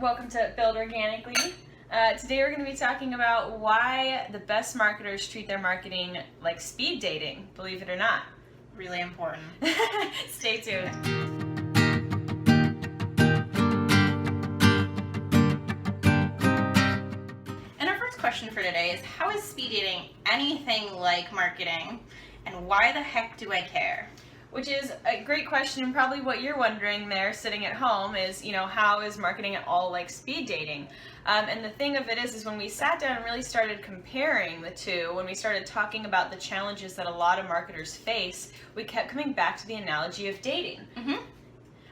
Welcome to Build Organically. Today we're going to be talking about why the best marketers treat their marketing like speed dating, believe it or not. Really important. Stay tuned. And our first question for today is, how is speed dating anything like marketing, and why the heck do I care? Which is a great question, and probably what you're wondering there sitting at home is, how is marketing at all like speed dating? And the thing of it is when we sat down and really started comparing the two, when we started talking about the challenges that a lot of marketers face, we kept coming back to the analogy of dating.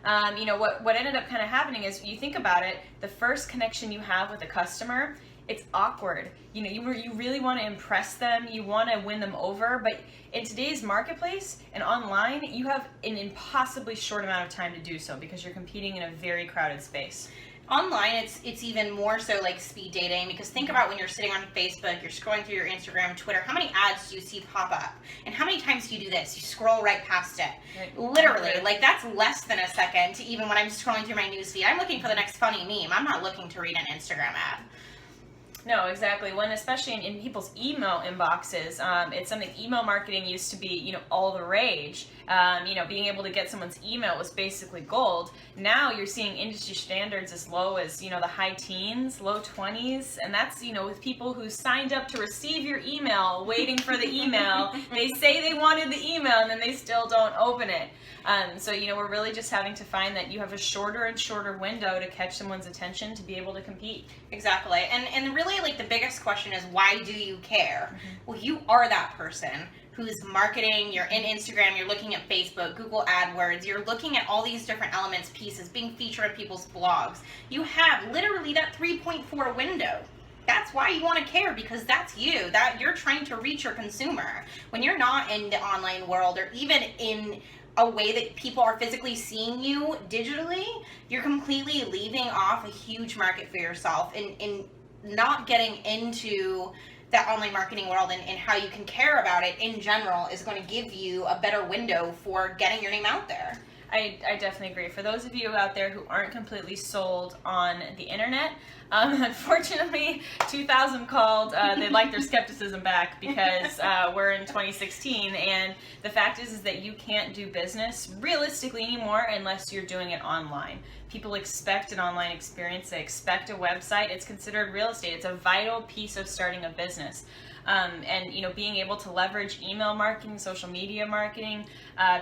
What ended up kind of happening is, you think about it, the first connection you have with a customer, it's awkward. You really want to impress them, you want to win them over, but in today's marketplace and online, you have an impossibly short amount of time to do so because you're competing in a very crowded space. Online, it's even more so like speed dating, because think about when you're sitting on Facebook, you're scrolling through your Instagram, Twitter, how many ads do you see pop up? And how many times do you do this? You scroll right past it. Right. Literally, like that's less than a second to even when I'm scrolling through my newsfeed. I'm looking for the next funny meme. I'm not looking to read an Instagram ad. No, exactly. When especially in people's email inboxes, it's something. Email marketing used to be, all the rage. Being able to get someone's email was basically gold. Now you're seeing industry standards as low as, the high teens, low 20s, and that's, with people who signed up to receive your email, waiting for the email. They say they wanted the email, and then they still don't open it. So we're really just having to find that you have a shorter and shorter window to catch someone's attention to be able to compete. Exactly. And really, like, the biggest question is, why do you care? Well, you are that person who's marketing, you're in Instagram, you're looking at Facebook, Google AdWords, you're looking at all these different elements, pieces, being featured in people's blogs. You have literally that 3.4 window. That's why you want to care, because that's you. That you're trying to reach your consumer. When you're not in the online world, or even in a way that people are physically seeing you digitally, you're completely leaving off a huge market for yourself, and not getting into that online marketing world and how you can care about it in general is going to give you a better window for getting your name out there. I definitely agree. For those of you out there who aren't completely sold on the internet, unfortunately, 2000 called. They'd like their skepticism back, because we're in 2016, and the fact is that you can't do business realistically anymore unless you're doing it online. People expect an online experience. They expect a website. It's considered real estate. It's a vital piece of starting a business. And being able to leverage email marketing, social media marketing,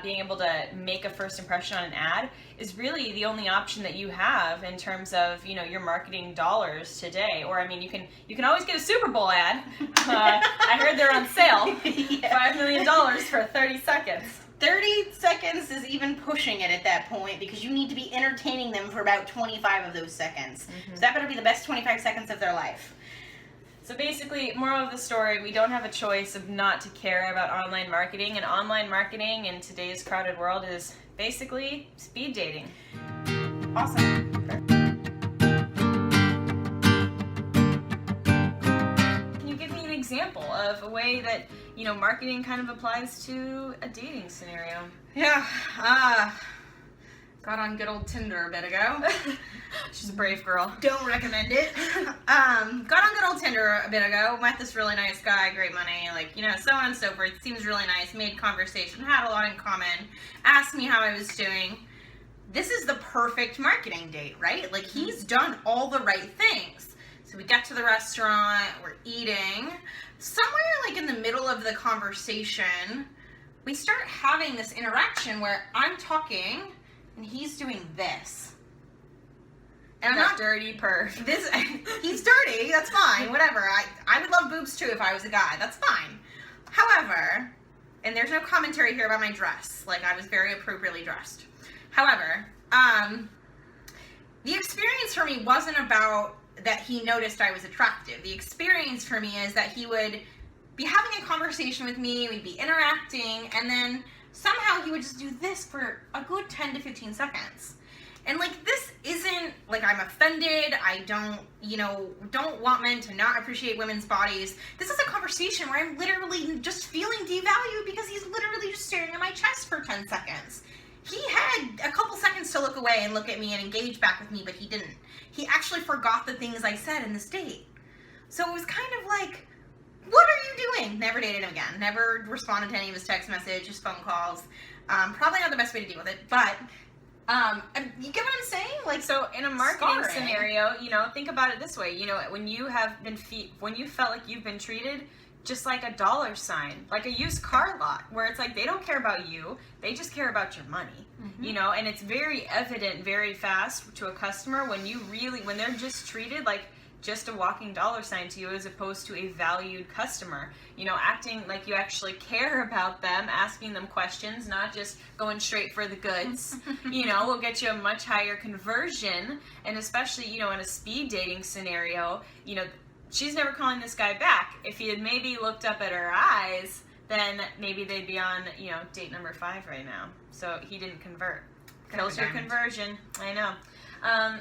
being able to make a first impression on an ad is really the only option that you have in terms of your marketing dollars today. Or you can always get a Super Bowl ad. I heard they're on sale. $5 million for 30 seconds. 30 seconds is even pushing it at that point, because you need to be entertaining them for about 25 of those seconds. So that better be the best 25 seconds of their life. So basically, moral of the story, we don't have a choice of not to care about online marketing, and online marketing in today's crowded world is basically speed dating. Awesome. Can you give me an example of a way that, marketing kind of applies to a dating scenario? Yeah, got on good old Tinder a bit ago. She's a brave girl. Don't recommend it. Got on good old Tinder a bit ago. Met this really nice guy, great money, so on and so forth. Seems really nice. Made conversation, had a lot in common. Asked me how I was doing. This is the perfect marketing date, right? Like, he's done all the right things. So we get to the restaurant, we're eating. Somewhere in the middle of the conversation, we start having this interaction where I'm talking and he's doing this. And I'm not dirty perv. He's dirty, that's fine, whatever. I would love boobs too if I was a guy, that's fine. However, and there's no commentary here about my dress, I was very appropriately dressed. However, the experience for me wasn't about that he noticed I was attractive. The experience for me is that he would be having a conversation with me, we'd be interacting, and then somehow he would just do this for a good 10 to 15 seconds. And this isn't I'm offended. I don't want men to not appreciate women's bodies. This is a conversation where I'm literally just feeling devalued because he's literally just staring at my chest for 10 seconds. He had a couple seconds to to look away and look at me and engage back with me, but he didn't. He actually forgot the things I said in this date. So it was kind of like, what are you doing? Never dated him again. Never responded to any of his text messages, phone calls. Probably not the best way to deal with it, but you get what I'm saying? Like, so in a marketing scarring. scenario, think about it this way. When you have been when you felt like you've been treated just like a dollar sign, like a used car lot, where it's like they don't care about you, they just care about your money. And it's very evident very fast to a customer when they're just treated like just a walking dollar sign to you as opposed to a valued customer. Acting like you actually care about them, asking them questions, not just going straight for the goods, will get you a much higher conversion. And especially, in a speed dating scenario, she's never calling this guy back. If he had maybe looked up at her eyes, then maybe they'd be on, date number 5 right now. So he didn't convert. Kills your conversion. I know.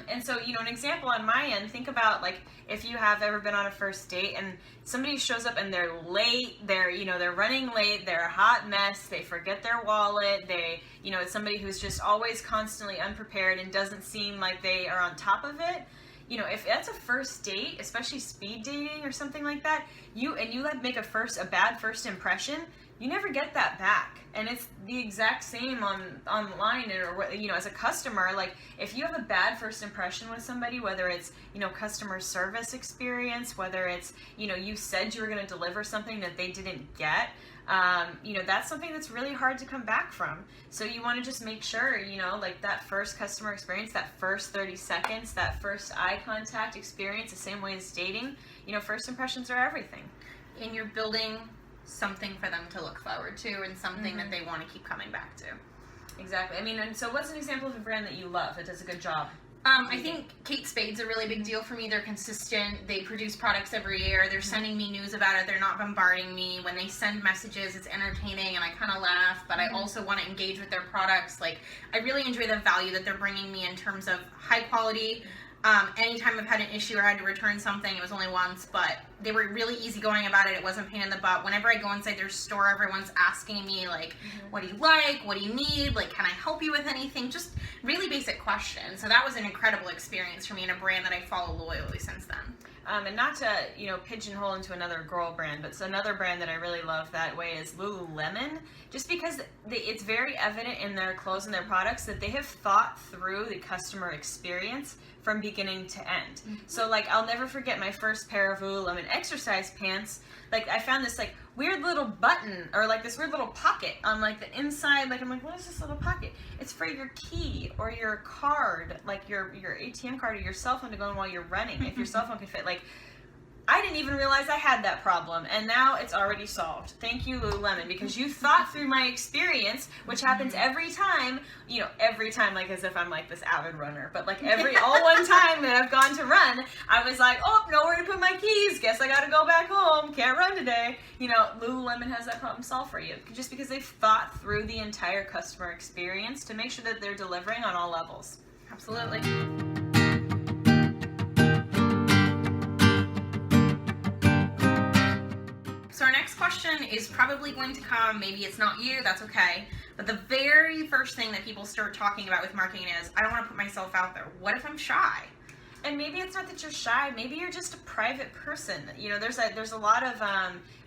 And so, an example on my end, think about like if you have ever been on a first date and somebody shows up and they're late, they're running late, they're a hot mess, they forget their wallet, it's somebody who's just always constantly unprepared and doesn't seem like they are on top of it. If that's a first date, especially speed dating or something like that, you make a bad first impression, you never get that back. And it's the exact same online or as a customer. Like if you have a bad first impression with somebody, whether it's customer service experience, whether it's you said you were going to deliver something that they didn't get, that's something that's really hard to come back from. So you want to just make sure, like that first customer experience, that first 30 seconds, that first eye contact experience, the same way as dating, first impressions are everything. And you're building something for them to look forward to and something that they want to keep coming back to. Exactly. And so what's an example of a brand that you love that does a good job? I think Kate Spade's a really big deal for me. They're consistent. They produce products every year. They're sending me news about it. They're not bombarding me. When they send messages, it's entertaining and I kind of laugh, but I also want to engage with their products. Like, I really enjoy the value that they're bringing me in terms of high quality. Anytime I've had an issue or had to return something, it was only once, but they were really easygoing about it. It wasn't a pain in the butt. Whenever I go inside their store, everyone's asking me, like, what do you like? What do you need? Like, can I help you with anything? Just really basic questions. So that was an incredible experience for me and a brand that I follow loyally since then. And not to, pigeonhole into another girl brand, but another brand that I really love that way is Lululemon, just because it's very evident in their clothes and their products that they have thought through the customer experience from beginning to end. So like, I'll never forget my first pair of Lululemon exercise pants. Like, I found this like weird little button or like this weird little pocket on like the inside. Like, I'm like, what is this little pocket? It's for your key or your card, like your ATM card or your cell phone to go in while you're running. If your cell phone can fit, like, I didn't even realize I had that problem, and now it's already solved. Thank you, Lululemon, because you thought through my experience, which happens every time, like as if I'm like this avid runner, but like all one time that I've gone to run, I was like, oh, nowhere to put my keys, guess I gotta go back home, can't run today. Lululemon has that problem solved for you, just because they've thought through the entire customer experience to make sure that they're delivering on all levels. Absolutely. So our next question is probably going to come, maybe it's not you, that's okay, but the very first thing that people start talking about with marketing is, I don't want to put myself out there. What if I'm shy? And maybe it's not that you're shy, maybe you're just a private person. There's a lot of,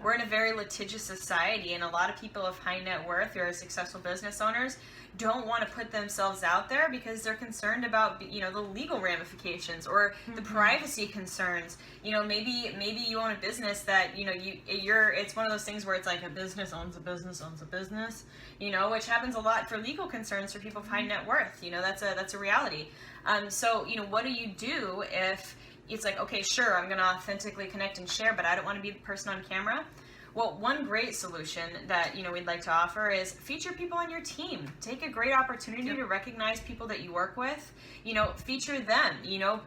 we're in a very litigious society, and a lot of people of high net worth who are successful business owners don't want to put themselves out there because they're concerned about, the legal ramifications or the privacy concerns. Maybe you own a business that, it's one of those things where it's like a business owns a business owns a business, which happens a lot for legal concerns for people of high net worth. That's a reality. So, what do you do if it's like, okay, sure, I'm going to authentically connect and share, but I don't want to be the person on camera? Well, one great solution that, we'd like to offer is feature people on your team. Take a great opportunity to recognize people that you work with, feature them,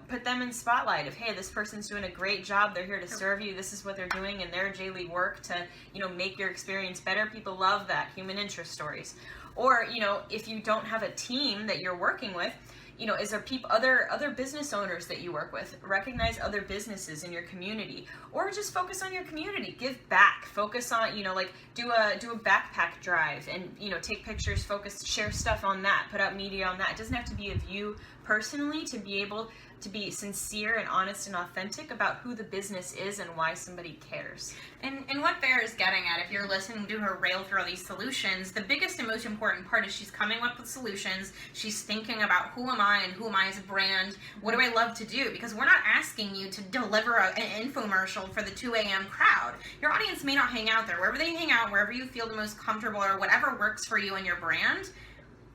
put them in spotlight of, hey, this person's doing a great job. They're here to serve you. This is what they're doing in their daily work to, make your experience better. People love that, human interest stories. Or, if you don't have a team that you're working with, is there other business owners that you work with? Recognize other businesses in your community, or just focus on your community. Give back. Focus on, like do a backpack drive and, take pictures, share stuff on that, put out media on that. It doesn't have to be of you personally to be able to be sincere and honest and authentic about who the business is and why somebody cares. And what Bear is getting at, if you're listening to her rail through all these solutions, the biggest and most important part is she's coming up with solutions. She's thinking about who am I and who am I as a brand? What do I love to do? Because we're not asking you to deliver an infomercial for the 2 a.m. crowd. Your audience may not hang out there. Wherever they hang out, wherever you feel the most comfortable or whatever works for you and your brand,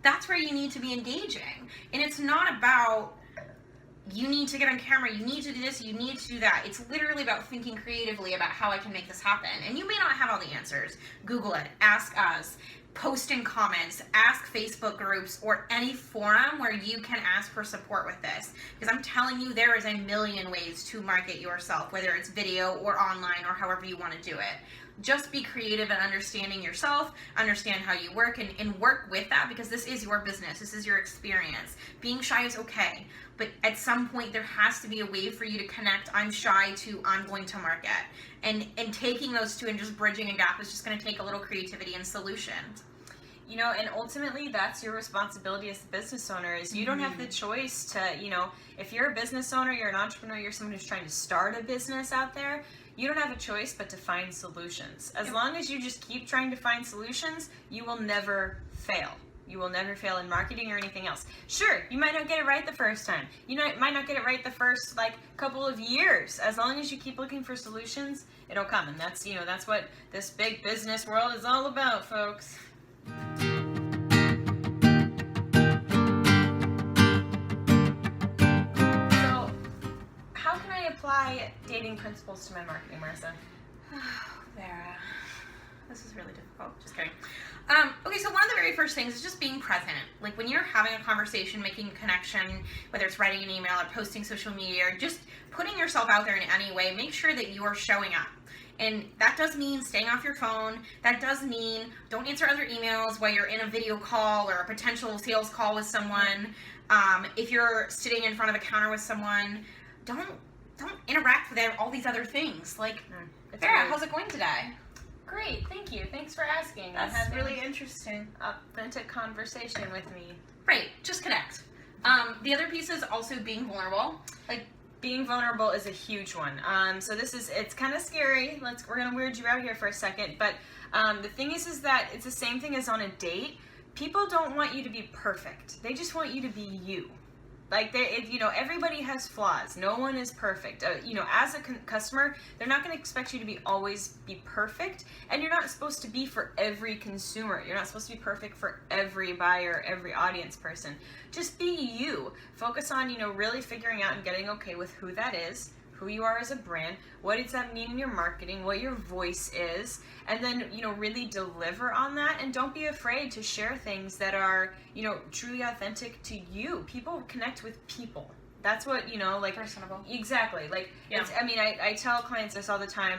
that's where you need to be engaging. And it's not about you need to get on camera, you need to do this, you need to do that. It's literally about thinking creatively about how I can make this happen. And you may not have all the answers. Google it, ask us, post in comments, ask Facebook groups or any forum where you can ask for support with this. Because I'm telling you, there is a million ways to market yourself, whether it's video or online or however you want to do it. Just be creative and understanding yourself, understand how you work, and work with that, because this is your business, this is your experience. Being shy is okay, but at some point there has to be a way for you to connect I'm shy to I'm going to market. And taking those two and just bridging a gap is just going to take a little creativity and solution. And ultimately that's your responsibility as the business owner, is you don't have the choice to, if you're a business owner, you're an entrepreneur, you're someone who's trying to start a business out there, you don't have a choice but to find solutions. As long as you just keep trying to find solutions, you will never fail. You will never fail in marketing or anything else. Sure, you might not get it right the first time. Might not get it right the first couple of years. As long as you keep looking for solutions, it'll come. And that's what this big business world is all about, folks. Apply dating principles to my marketing, Marissa? Vera, this is really difficult. Just kidding. Okay, so one of the very first things is just being present. Like when you're having a conversation, making a connection, whether it's writing an email or posting social media or just putting yourself out there in any way, make sure that you are showing up. And that does mean staying off your phone. That does mean don't answer other emails while you're in a video call or a potential sales call with someone. If you're sitting in front of a counter with someone, don't interact with all these other things. Vera, how's it going today? Great, thank you. Thanks for asking. That's really interesting. Authentic conversation with me. Right, just connect. The other piece is also being vulnerable. Being vulnerable is a huge one. So it's kind of scary. We're gonna weird you out here for a second, but the thing is that it's the same thing as on a date. People don't want you to be perfect. They just want you to be you. Everybody has flaws. No one is perfect. As a customer, they're not going to expect you to always be perfect, and you're not supposed to be for every consumer. You're not supposed to be perfect for every buyer, every audience person. Just be you. Focus on, really figuring out and getting okay with who that is, who you are as a brand, what does that mean in your marketing, what your voice is, and then, really deliver on that, and don't be afraid to share things that are, truly authentic to you. People connect with people. That's what, personable. Exactly. Yeah. I tell clients this all the time,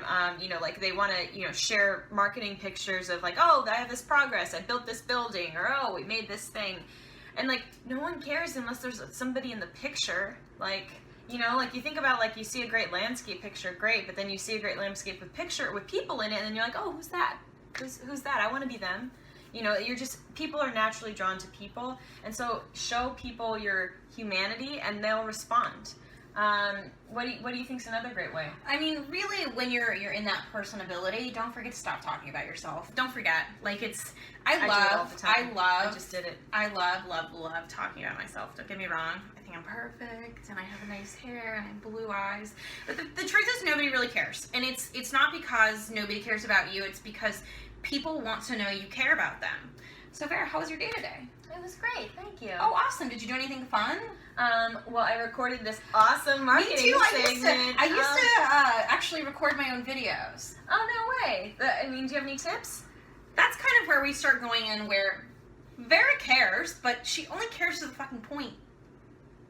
they want to, share marketing pictures of oh, I have this progress, I built this building, or oh, we made this thing. And no one cares unless there's somebody in the picture. You think about you see a great landscape picture, great, but then you see a great landscape with people in it, and then you're like, oh, who's that? Who's that? I want to be them. People are naturally drawn to people, and so show people your humanity, and they'll respond. What do you think's another great way? Really, when you're in that personability, don't forget to stop talking about yourself. Don't forget. I do it all the time. I just did it. I love talking about myself. Don't get me wrong. I think I'm perfect, and I have nice hair, and I have blue eyes. But the truth is, nobody really cares. And it's not because nobody cares about you. It's because people want to know you care about them. So, Vera, how was your day today? It was great, thank you. Oh, awesome. Did you do anything fun? Well, I recorded this awesome marketing segment. I used to actually record my own videos. Oh, no way. Do you have any tips? That's kind of where we start going in, where Vera cares, but she only cares to the fucking point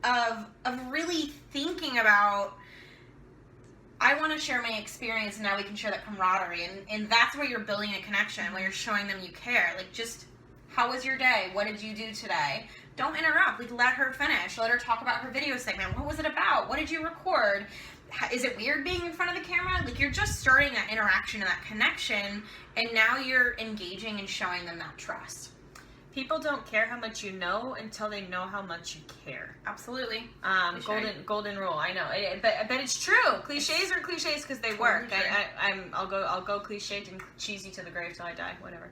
of really thinking about, I want to share my experience, and now we can share that camaraderie, and that's where you're building a connection, where you're showing them you care. Just How was your day? What did you do today? Don't interrupt. Like, let her finish. Let her talk about her video segment. What was it about? What did you record? Is it weird being in front of the camera? Like, you're just starting that interaction and that connection, and now you're engaging and showing them that trust. People don't care how much you know until they know how much you care. Absolutely. Golden rule. I know, but it's true. Cliches are cliches because they work. I'll go cliched and cheesy to the grave till I die. Whatever.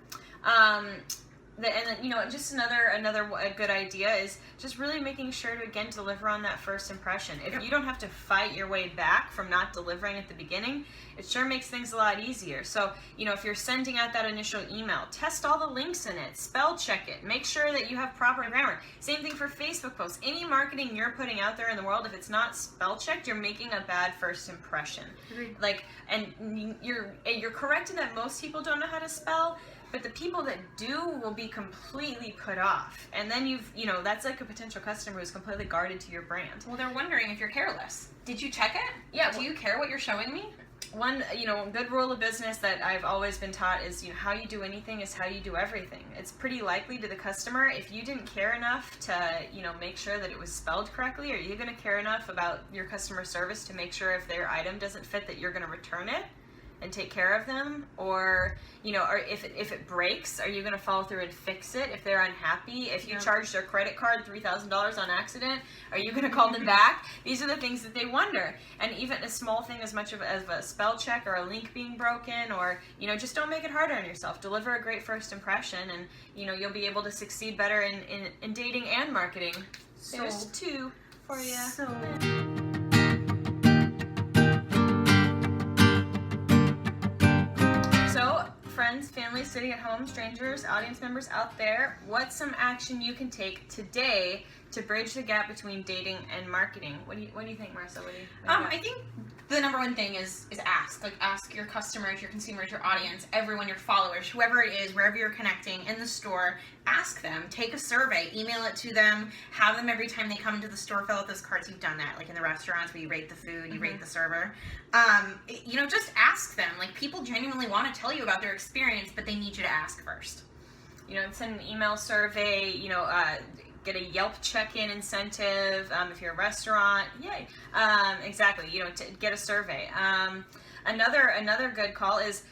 And then, you know, just another good idea is just really making sure to, again, deliver on that first impression. If you don't have to fight your way back from not delivering at the beginning, it sure makes things a lot easier. So, you know, if you're sending out that initial email, test all the links in it, spell check it, make sure that you have proper grammar. Same thing for Facebook posts. Any marketing you're putting out there in the world, if it's not spell checked, you're making a bad first impression. Like, and you're correct in that most people don't know how to spell, but the people that do will be completely put off. And then that's like a potential customer who's completely guarded to your brand. Well, they're wondering if you're careless. Did you check it? Yeah. Do you care what you're showing me? One, good rule of business that I've always been taught is, how you do anything is how you do everything. It's pretty likely to the customer, if you didn't care enough to, make sure that it was spelled correctly, are you going to care enough about your customer service to make sure if their item doesn't fit that you're going to return it and take care of them? Or if it breaks, are you going to follow through and fix it if they're unhappy? If you charge their credit card $3,000 on accident, are you going to call them back? These are the things that they wonder. And even a small thing as much of a spell check or a link being broken, or just don't make it harder on yourself. Deliver a great first impression, and you'll be able to succeed better in dating and marketing. There's two for you. Friends, family, sitting at home, strangers, audience members out there, what's some action you can take today to bridge the gap between dating and marketing? What do you think, Marissa? I think the number one thing is ask. Like, ask your customers, your consumers, your audience, everyone, your followers, whoever it is, wherever you're connecting in the store, ask them. Take a survey, email it to them, have them every time they come into the store fill out those cards. You've done that, like in the restaurants where you rate the food, you rate the server. Just ask them. Like, people genuinely want to tell you about their experience, but they need you to ask first. Send an email survey, get a Yelp check-in incentive if you're a restaurant. Yay. Exactly. To get a survey. Another good call is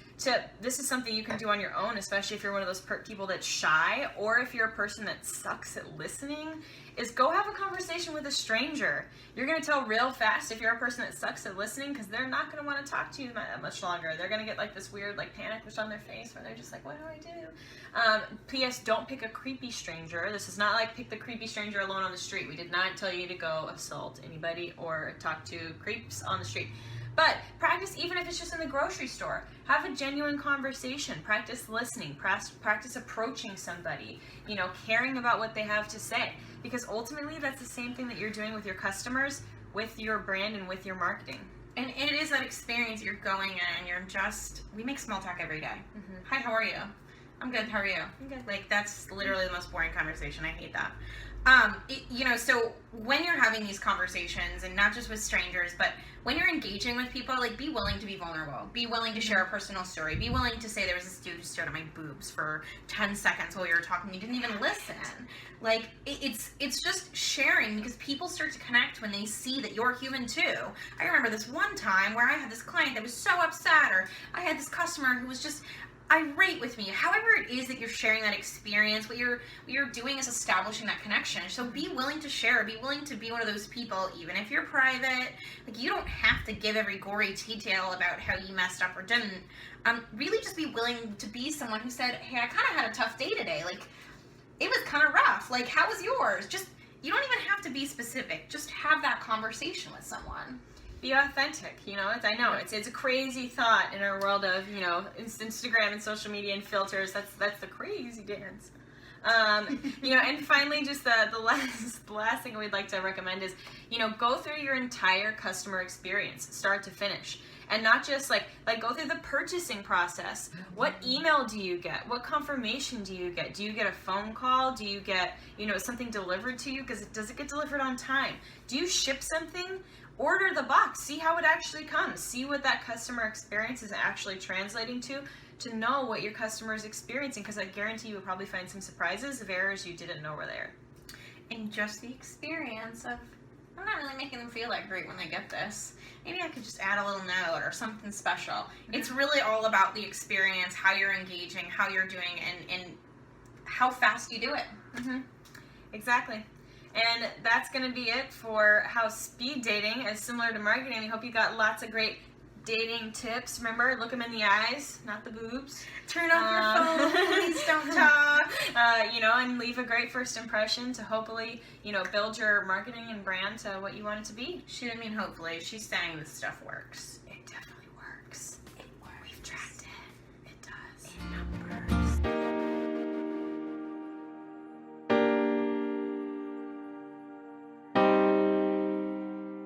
this is something you can do on your own, especially if you're one of those people that's shy, or if you're a person that sucks at listening, is go have a conversation with a stranger. You're going to tell real fast if you're a person that sucks at listening, because they're not going to want to talk to you that much longer. They're going to get like this weird panic on their face where they're just like, what do I do? P.S. Don't pick a creepy stranger. This is not like pick the creepy stranger alone on the street. We did not tell you to go assault anybody or talk to creeps on the street. But practice, even if it's just in the grocery store. Have a genuine conversation. Practice listening. Practice approaching somebody. Caring about what they have to say. Because ultimately, that's the same thing that you're doing with your customers, with your brand, and with your marketing. And it is that experience you're going in, and we make small talk every day. Hi, how are you? I'm good, how are you? I'm good. Like, that's literally the most boring conversation. I hate that. So when you're having these conversations, and not just with strangers, but when you're engaging with people, like, be willing to be vulnerable. Be willing to share a personal story. Be willing to say there was this dude who stared at my boobs for 10 seconds while you were talking. You didn't even listen. Like, it's just sharing, because people start to connect when they see that you're human too. I remember this one time where I had this client that was so upset, or I had this customer who was just irate with me. However it is that you're sharing that experience, what you're doing is establishing that connection. So be willing to share, be willing to be one of those people, even if you're private. Like, you don't have to give every gory detail about how you messed up or didn't. Really just be willing to be someone who said, hey, I kind of had a tough day today. Like, it was kind of rough. Like, how was yours? You don't even have to be specific. Just have that conversation with someone. Be authentic. It's a crazy thought in our world of Instagram and social media and filters. That's the crazy dance. And finally, just the last thing we'd like to recommend is go through your entire customer experience, start to finish. And not just like go through the purchasing process. What email do you get? What confirmation do you get? Do you get a phone call? Do you get something delivered to you? Does it get delivered on time? Do you ship something? Order the box. See how it actually comes. See what that customer experience is actually translating to. to know what your customer is experiencing, because I guarantee you will probably find some surprises of errors you didn't know were there. And just the experience of, I'm not really making them feel that great when they get this. Maybe I could just add a little note or something special. It's really all about the experience, how you're engaging, how you're doing, and how fast you do it. Exactly. And that's going to be it for how speed dating is similar to marketing. We hope you got lots of great dating tips. Remember, look them in the eyes, not the boobs. Turn off your phone. Please don't talk. And leave a great first impression to hopefully, build your marketing and brand to what you want it to be. She didn't mean hopefully. She's saying this stuff works. It definitely